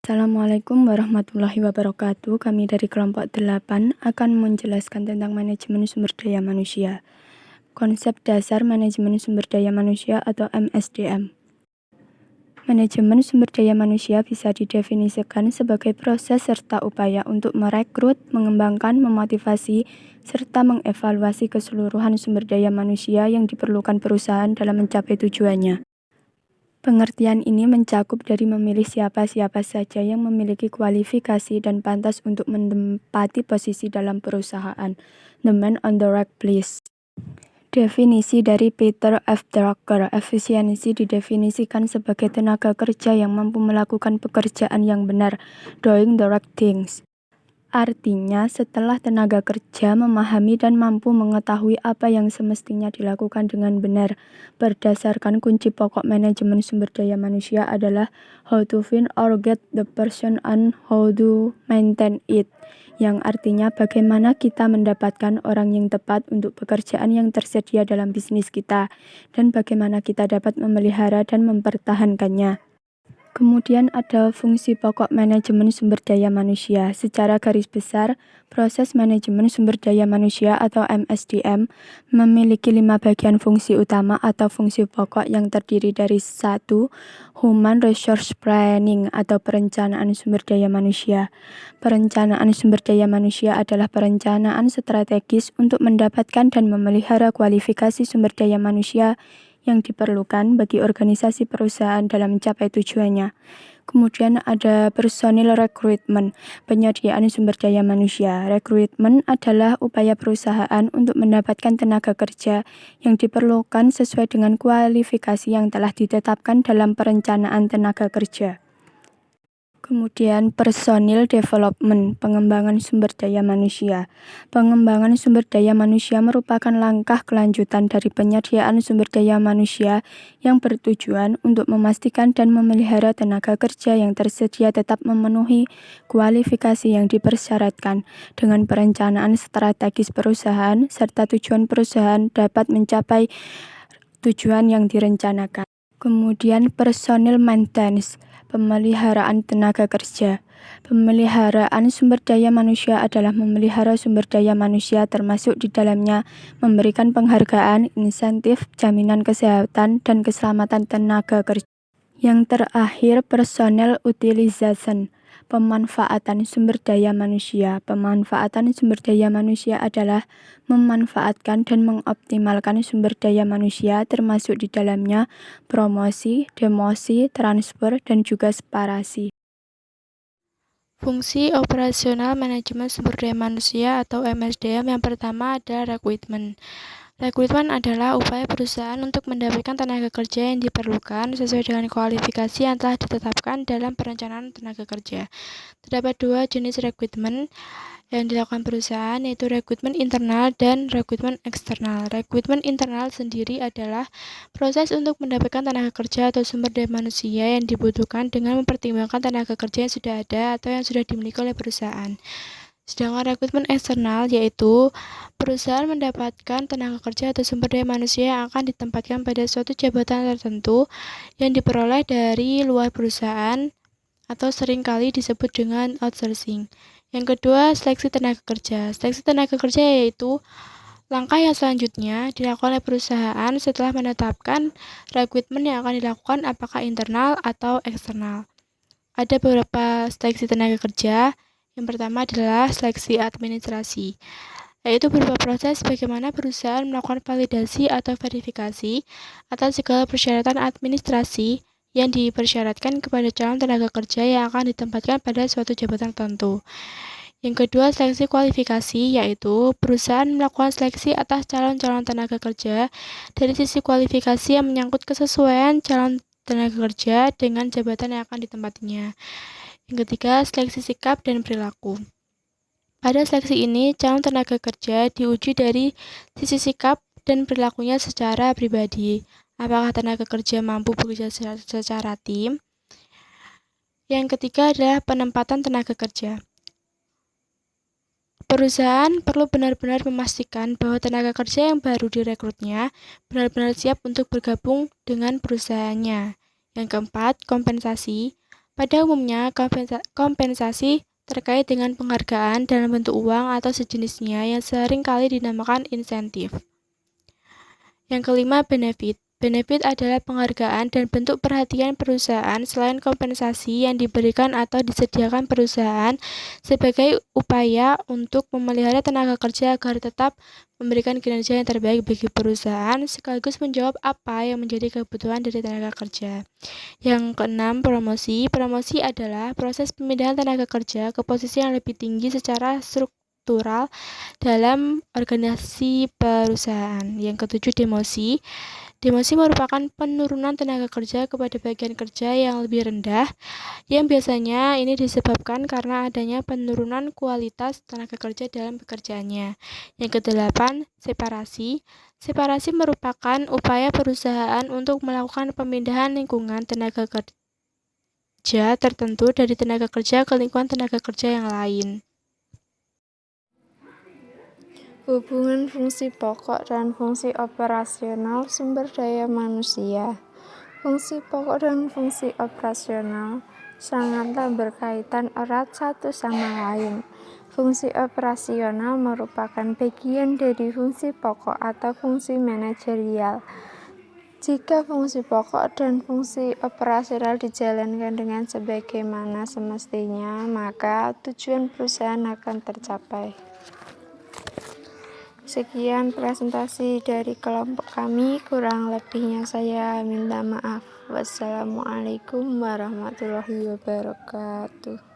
Assalamualaikum warahmatullahi wabarakatuh. Kami dari kelompok 8 akan menjelaskan tentang manajemen sumber daya manusia. Konsep dasar manajemen sumber daya manusia atau MSDM. Manajemen sumber daya manusia bisa didefinisikan sebagai proses serta upaya untuk merekrut, mengembangkan, memotivasi, serta mengevaluasi keseluruhan sumber daya manusia yang diperlukan perusahaan dalam mencapai tujuannya. Pengertian ini mencakup dari memilih siapa-siapa saja yang memiliki kualifikasi dan pantas untuk menempati posisi dalam perusahaan. The man on the right place. Definisi dari Peter F. Drucker, efisiensi didefinisikan sebagai tenaga kerja yang mampu melakukan pekerjaan yang benar, doing the right things. Artinya, setelah tenaga kerja memahami dan mampu mengetahui apa yang semestinya dilakukan dengan benar, berdasarkan kunci pokok manajemen sumber daya manusia adalah how to find or get the person and how to maintain it, yang artinya bagaimana kita mendapatkan orang yang tepat untuk pekerjaan yang tersedia dalam bisnis kita, dan bagaimana kita dapat memelihara dan mempertahankannya. Kemudian ada fungsi pokok manajemen sumber daya manusia. Secara garis besar, proses manajemen sumber daya manusia atau MSDM memiliki 5 bagian fungsi utama atau fungsi pokok yang terdiri dari 1. Human Resource Planning atau perencanaan sumber daya manusia. Perencanaan sumber daya manusia adalah perencanaan strategis untuk mendapatkan dan memelihara kualifikasi sumber daya manusia yang diperlukan bagi organisasi perusahaan dalam mencapai tujuannya. Kemudian ada personil rekrutmen, penyediaan sumber daya manusia. Rekrutmen adalah upaya perusahaan untuk mendapatkan tenaga kerja yang diperlukan sesuai dengan kualifikasi yang telah ditetapkan dalam perencanaan tenaga kerja. Kemudian personil development, pengembangan sumber daya manusia. Pengembangan sumber daya manusia merupakan langkah kelanjutan dari penyediaan sumber daya manusia yang bertujuan untuk memastikan dan memelihara tenaga kerja yang tersedia tetap memenuhi kualifikasi yang dipersyaratkan dengan perencanaan strategis perusahaan serta tujuan perusahaan dapat mencapai tujuan yang direncanakan. Kemudian personil maintenance, pemeliharaan tenaga kerja. Pemeliharaan sumber daya manusia adalah memelihara sumber daya manusia termasuk di dalamnya memberikan penghargaan, insentif, jaminan kesehatan, dan keselamatan tenaga kerja. Yang terakhir, personal utilization, pemanfaatan sumber daya manusia. Pemanfaatan sumber daya manusia adalah memanfaatkan dan mengoptimalkan sumber daya manusia termasuk di dalamnya promosi, demosi, transfer, dan juga separasi. Fungsi operasional manajemen sumber daya manusia atau MSDM yang pertama adalah rekrutmen. Rekrutmen adalah upaya perusahaan untuk mendapatkan tenaga kerja yang diperlukan sesuai dengan kualifikasi yang telah ditetapkan dalam perencanaan tenaga kerja. Terdapat 2 jenis rekrutmen yang dilakukan perusahaan, yaitu rekrutmen internal dan rekrutmen eksternal. Rekrutmen internal sendiri adalah proses untuk mendapatkan tenaga kerja atau sumber daya manusia yang dibutuhkan dengan mempertimbangkan tenaga kerja yang sudah ada atau yang sudah dimiliki oleh perusahaan. Sedangkan rekrutmen eksternal yaitu perusahaan mendapatkan tenaga kerja atau sumber daya manusia yang akan ditempatkan pada suatu jabatan tertentu yang diperoleh dari luar perusahaan atau seringkali disebut dengan outsourcing. Yang kedua, seleksi tenaga kerja. Seleksi tenaga kerja yaitu langkah yang selanjutnya dilakukan oleh perusahaan setelah menetapkan rekrutmen yang akan dilakukan apakah internal atau eksternal. Ada beberapa seleksi tenaga kerja. Yang pertama adalah seleksi administrasi, yaitu berupa proses bagaimana perusahaan melakukan validasi atau verifikasi atas segala persyaratan administrasi yang dipersyaratkan kepada calon tenaga kerja yang akan ditempatkan pada suatu jabatan tertentu. Yang kedua, seleksi kualifikasi, yaitu perusahaan melakukan seleksi atas calon-calon tenaga kerja dari sisi kualifikasi yang menyangkut kesesuaian calon tenaga kerja dengan jabatan yang akan ditempatinya. Yang ketiga, seleksi sikap dan perilaku. Pada seleksi ini, calon tenaga kerja diuji dari sisi sikap dan perilakunya secara pribadi. Apakah tenaga kerja mampu bekerja secara tim? Yang ketiga adalah penempatan tenaga kerja. Perusahaan perlu benar-benar memastikan bahwa tenaga kerja yang baru direkrutnya benar-benar siap untuk bergabung dengan perusahaannya. Yang keempat, kompensasi. Pada umumnya, kompensasi terkait dengan penghargaan dalam bentuk uang atau sejenisnya yang sering kali dinamakan insentif. Yang kelima, benefit. Benefit adalah penghargaan dan bentuk perhatian perusahaan selain kompensasi yang diberikan atau disediakan perusahaan sebagai upaya untuk memelihara tenaga kerja agar tetap memberikan kinerja yang terbaik bagi perusahaan sekaligus menjawab apa yang menjadi kebutuhan dari tenaga kerja. Yang keenam, promosi. Promosi adalah proses pemindahan tenaga kerja ke posisi yang lebih tinggi secara struktural dalam organisasi perusahaan. Yang ketujuh, demosi. Demosi merupakan penurunan tenaga kerja kepada bagian kerja yang lebih rendah, yang biasanya ini disebabkan karena adanya penurunan kualitas tenaga kerja dalam pekerjaannya. Yang kedelapan, separasi. Separasi merupakan upaya perusahaan untuk melakukan pemindahan lingkungan tenaga kerja tertentu dari tenaga kerja ke lingkungan tenaga kerja yang lain. Hubungan fungsi pokok dan fungsi operasional sumber daya manusia. Fungsi pokok dan fungsi operasional sangatlah berkaitan erat satu sama lain. Fungsi operasional merupakan bagian dari fungsi pokok atau fungsi manajerial. Jika fungsi pokok dan fungsi operasional dijalankan dengan sebagaimana semestinya, maka tujuan perusahaan akan tercapai. Sekian presentasi dari kelompok kami, kurang lebihnya saya minta maaf. Wassalamualaikum warahmatullahi wabarakatuh.